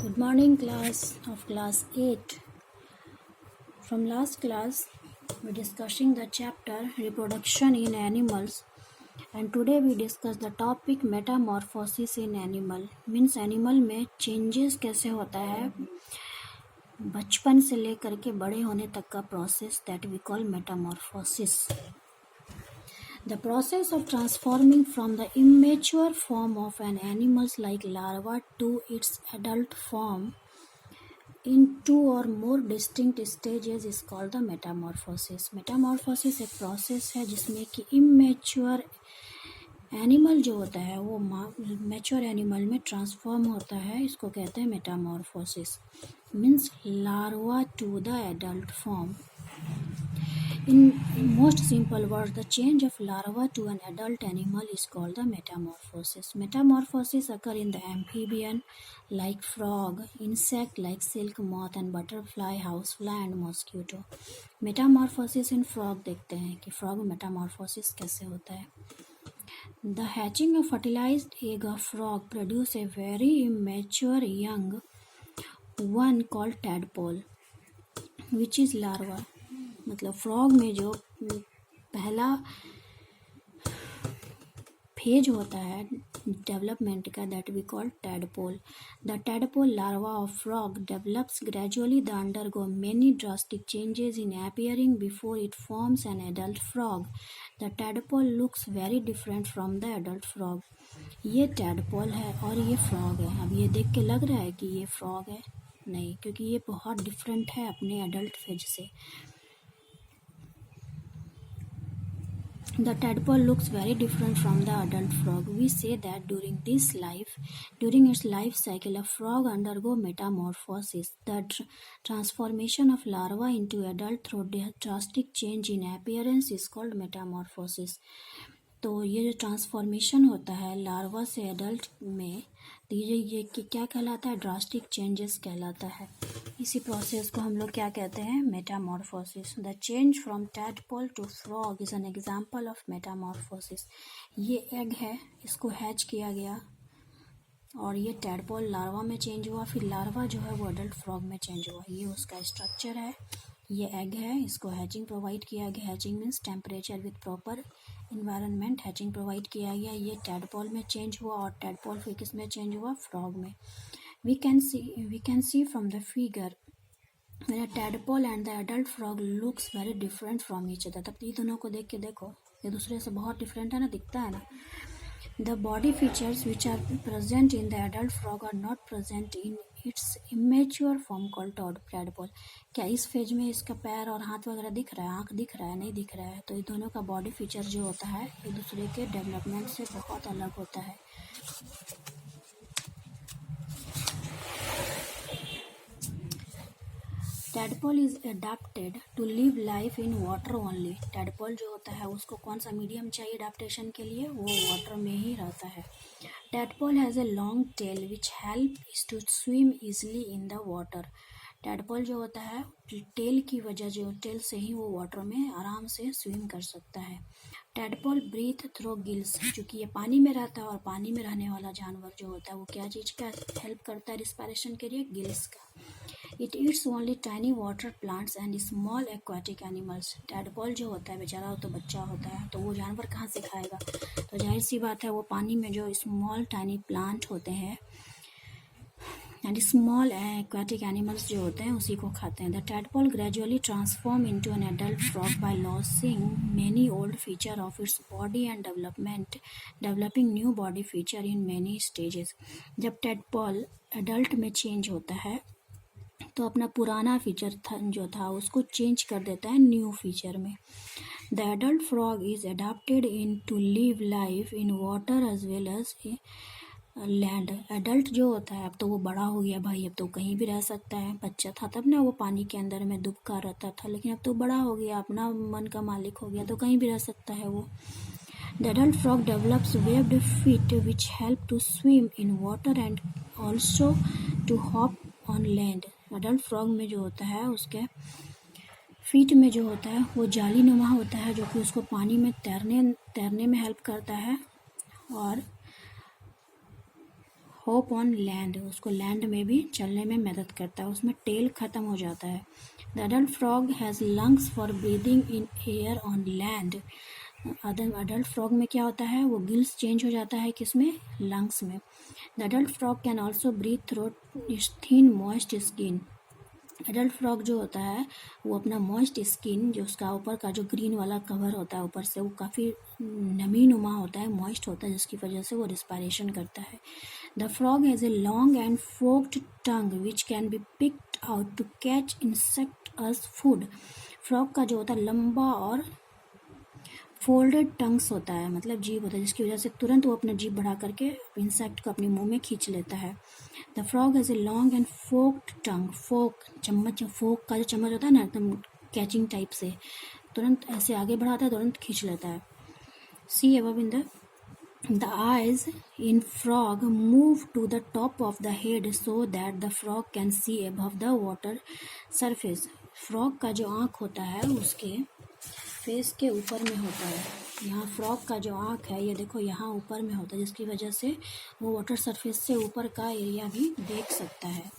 Good morning, class of class 8. From last class, we're discussing the chapter Reproduction in Animals, and today we discuss the topic Metamorphosis in Animal. Means animal में changes कैसे होता है बचपन से लेकर के बड़े होने तक का process that we call metamorphosis. The process of transforming from the immature form of an animal's like larva to its adult form in two or more distinct stages is called the metamorphosis. Metamorphosis एक process है जिसमें कि immature animal जो होता है वो mature animal में transform होता है, इसको कहते हैं metamorphosis. Means larva to the adult form. In most simple words, the change of larva to an adult animal is called the metamorphosis. Metamorphosis occur in the amphibian like frog, insect like silk moth and butterfly, housefly and mosquito. Metamorphosis in frog देखते हैं कि frog metamorphosis कैसे होता है. The hatching of fertilized egg of frog produce a very immature young one called tadpole, which is larva. मतलब frog में जो पहला फेज होता है डेवलपमेंट का that we call tadpole. The tadpole larva of frog develops gradually the undergo many drastic changes in appearing before it forms an adult frog. The tadpole looks very different from the adult frog. ये tadpole है और ये frog है. अब ये देख के लग रहा है कि ये फ्रॉग है? नहीं, क्योंकि ये बहुत डिफरेंट है अपने एडल्ट फेज से. The tadpole looks very different from the adult frog. We say that during its life cycle, a frog undergo metamorphosis. The transformation of larva into adult through drastic change in appearance is called metamorphosis. तो ये जो transformation होता है larva से adult में, तो ये क्या कहलाता है? ड्रास्टिक चेंजेस कहलाता है. इसी प्रोसेस को हम लोग क्या कहते हैं? Metamorphosis. The change from tadpole to frog is an example of metamorphosis. ये एग है, इसको हैच किया गया और ये टैडपोल लार्वा में चेंज हुआ, फिर लार्वा जो है वो एडल्ट फ्रॉग में चेंज हुआ. ये उसका स्ट्रक्चर है. ये एग है, इसको हैचिंग प्रोवाइड किया गया. Hatching means temperature with proper environment. Hatching provide किया गया. ये टैडपोल में चेंज हुआ और टैडपोल फिर किस में चेंज हुआ? फ्रॉग में. We can see from the figure when a tadpole and the adult frog looks very different from each other. तब ये दोनों को देख के देखो, ये दूसरे से बहुत डिफरेंट है ना, दिखता है ना. The body features which are present in the adult frog are not present in its immature form called tadpole. क्या इस फेज में इसका पैर और हाथ वगैरह दिख रहा है? आँख दिख रहा है? नहीं दिख रहा है. तो ये दोनों का बॉडी फीचर जो होता है एक दूसरे के डेवलपमेंट से बहुत अलग होता है. Tadpole is adapted to live life in water only. Tadpole जो होता है उसको कौन सा मीडियम चाहिए अडेप्टेशन के लिए? वो वाटर में ही रहता है. Tadpole has a long tail which help to swim easily in the water. Tadpole जो होता है टेल की वजह, जो टेल से ही वो वाटर में आराम से स्विम कर सकता है. Tadpole breathe through gills. चूँकि ये पानी में रहता है और पानी में रहने वाला जानवर जो होता है वो क्या चीज़ का हेल्प करता है रिस्पायरेशन के लिए? गिल्स का. It eats only tiny water plants and small aquatic animals. Tadpole जो होता है बेचारा वो तो बच्चा होता है, तो वो जानवर कहाँ से खाएगा? तो जाहिर सी बात है वो पानी में जो स्मॉल टाइनी प्लांट होते हैं एंड स्मॉल एक्वाटिक एनिमल्स जो होते हैं उसी को खाते हैं. The tadpole gradually transform into an adult frog by losing many old feature of its body and developing new body feature in many stages. जब टैडपोल एडल्ट में चेंज होता है तो अपना पुराना फीचर जो था उसको चेंज कर देता है न्यू फीचर में. The adult frog is adapted in to live life in water as well as land. Adult जो होता है अब तो वो बड़ा हो गया भाई, अब तो कहीं भी रह सकता है. बच्चा था तब ना वो पानी के अंदर में दुबका रहता था, लेकिन अब तो बड़ा हो गया, अपना मन का मालिक हो गया, तो कहीं भी रह सकता है वो. The adult frog develops webbed feet which help to swim in water and also to hop on land. Adult frog में जो होता है उसके फीट में जो होता है वो जाली नुमा होता है जो कि उसको पानी में तैरने में हेल्प करता है और होप ऑन लैंड, उसको लैंड में भी चलने में मदद करता है, उसमें टेल ख़त्म हो जाता है। The adult frog has lungs for breathing in air on land. Adult frog में क्या होता है, वो गिल्स चेंज हो जाता है किसमें, लंग्स में। The adult frog can also breathe through its thin moist skin. Adult frog जो होता है वो अपना मॉइस्ट स्किन, जो उसका ऊपर का जो ग्रीन वाला कवर होता है ऊपर से, वो काफ़ी नमी नुमा होता है, मॉइस्ट होता है, जिसकी वजह से वो रिस्पायरेशन करता है। The frog has a long and forked tongue which can be picked out to catch insect as food. Frog का जो होता है लंबा और फोल्डेड टंग्स होता है, मतलब जीभ होता है, जिसकी वजह से तुरंत वो अपना जीभ बढ़ा करके इंसेक्ट को अपने मुंह में खींच लेता है। The frog has a long and forked tongue. Fork चम्मच, फोक का जो चम्मच होता है ना, एकदम कैचिंग टाइप से, तुरंत ऐसे आगे बढ़ाता है, तुरंत खींच लेता है। See above in the eyes in frog move to the top of the head so that the frog can see above the water surface. Frog का जो आँख होता है उसके फेस के ऊपर में होता है। यहाँ फ्रॉग का जो आँख है ये देखो यहाँ ऊपर में होता है, जिसकी वजह से वो वाटर सरफेस से ऊपर का एरिया भी देख सकता है।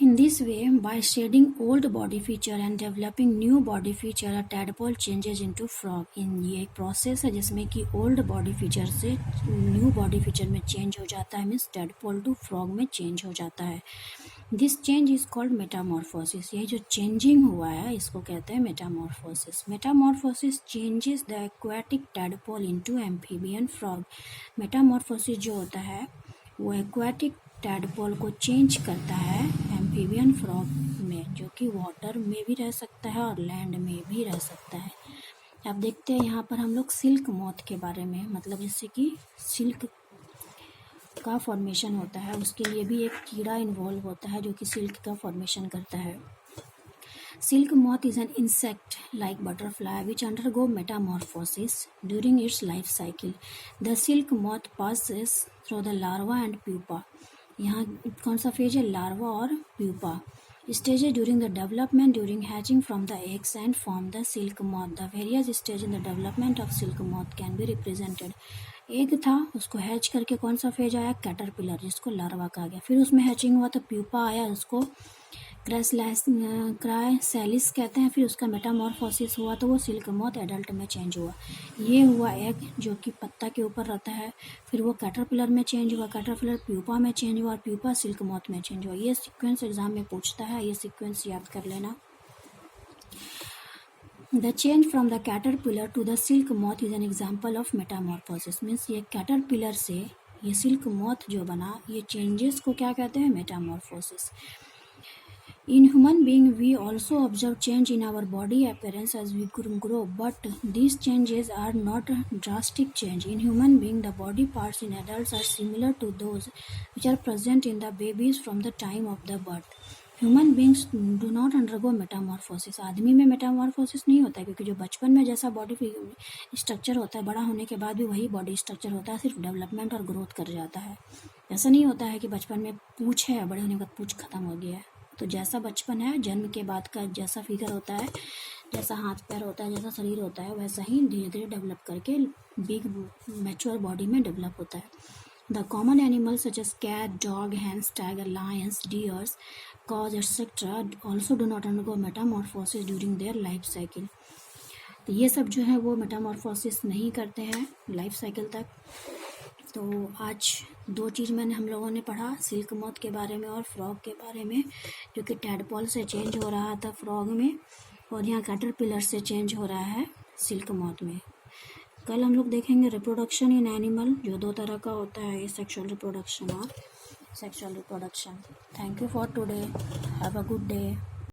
In this way, by shedding old body feature and developing new body feature, a tadpole changes into frog. ये एक प्रोसेस है जिसमें कि ओल्ड बॉडी फीचर से न्यू बॉडी फीचर में चेंज हो जाता है, मीन्स टैडपोल टू फ्रॉग में चेंज हो जाता है। This change is called Metamorphosis. ये जो चेंजिंग हुआ है इसको कहते हैं Metamorphosis. Metamorphosis changes the aquatic tadpole into amphibian frog. Metamorphosis जो होता है वो एक्वाटिक टैडपोल को चेंज करता है एम्फीबियन फ्रॉग में, जो कि वाटर में भी रह सकता है और लैंड में भी रह सकता है। अब देखते हैं यहाँ पर हम लोग सिल्क मॉथ के बारे में, मतलब जैसे कि सिल्क का फॉर्मेशन होता है, उसके लिए भी एक कीड़ा इन्वॉल्व होता है जो कि सिल्क का फॉर्मेशन करता है। Silk moth is an insect like butterfly which undergo metamorphosis during its life cycle. The silk moth passes through the larva and pupa. यहाँ कौन सा फेज है, लार्वा और pupa. Stages during the development, during hatching from the eggs and form the silk moth. The various stages in the development of silk moth can be represented. Egg था, उसको hatch करके कौन सा phase आया, caterpillar, जिसको larva कहा गया। फिर उसमें हैचिंग हुआ तो प्यूपा आया, उसको क्राइसैलिस कहते हैं। फिर उसका मेटामॉर्फोसिस हुआ तो वो सिल्क मॉथ एडल्ट में चेंज हुआ। ये हुआ एग जो कि पत्ता के ऊपर रहता है, फिर वो कैटरपिलर में चेंज हुआ, कैटरपिलर प्यूपा में चेंज हुआ और प्यूपा सिल्क मॉथ में चेंज हुआ। ये सीक्वेंस एग्जाम में पूछता है, ये सीक्वेंस याद कर लेना। The change from the caterpillar to the silk moth is an example of metamorphosis. Means ये कैटरपिलर से ये सिल्क मॉथ जो बना, ये चेंजेस को क्या कहते हैं, Metamorphosis. In human being, we also observe change in our body appearance as we grow, but these changes are not drastic change. In human being, the body parts in adults are similar to those which are present in the babies from the time of the birth. Human beings do not undergo Metamorphosis. आदमी में Metamorphosis नहीं होता है, क्योंकि जो बचपन में जैसा बॉडी स्ट्रक्चर होता है, बड़ा होने के बाद भी वही बॉडी स्ट्रक्चर होता है, सिर्फ डेवलपमेंट और ग्रोथ कर जाता है। ऐसा नहीं होता है कि बचपन में पूँछ है, बड़े होने के बाद पूँछ खत्म हो गया है। तो जैसा बचपन है, जन्म के बाद का जैसा फिगर होता है, जैसा हाथ पैर होता है, जैसा शरीर होता है, वैसा ही धीरे धीरे डेवलप करके बिग मैच्योर बॉडी में डेवलप होता है। The common animals such as cat, dog, hens, tiger, lions, deers, cows, etc. also do not undergo metamorphosis during their life cycle. तो ये सब जो है वो मेटामॉर्फोसिस नहीं करते हैं लाइफ साइकिल तक। तो आज दो चीज़ मैंने हम लोगों ने पढ़ा, सिल्क मॉथ के बारे में और फ्रॉग के बारे में, जो कि टैडपोल से चेंज हो रहा था फ्रॉग में, और यहाँ कैटरपिलर से चेंज हो रहा है सिल्क मॉथ में। कल हम लोग देखेंगे रिप्रोडक्शन इन एनिमल, जो दो तरह का होता है, सेक्सुअल रिप्रोडक्शन और sexual reproduction. Thank you for today, have a good day.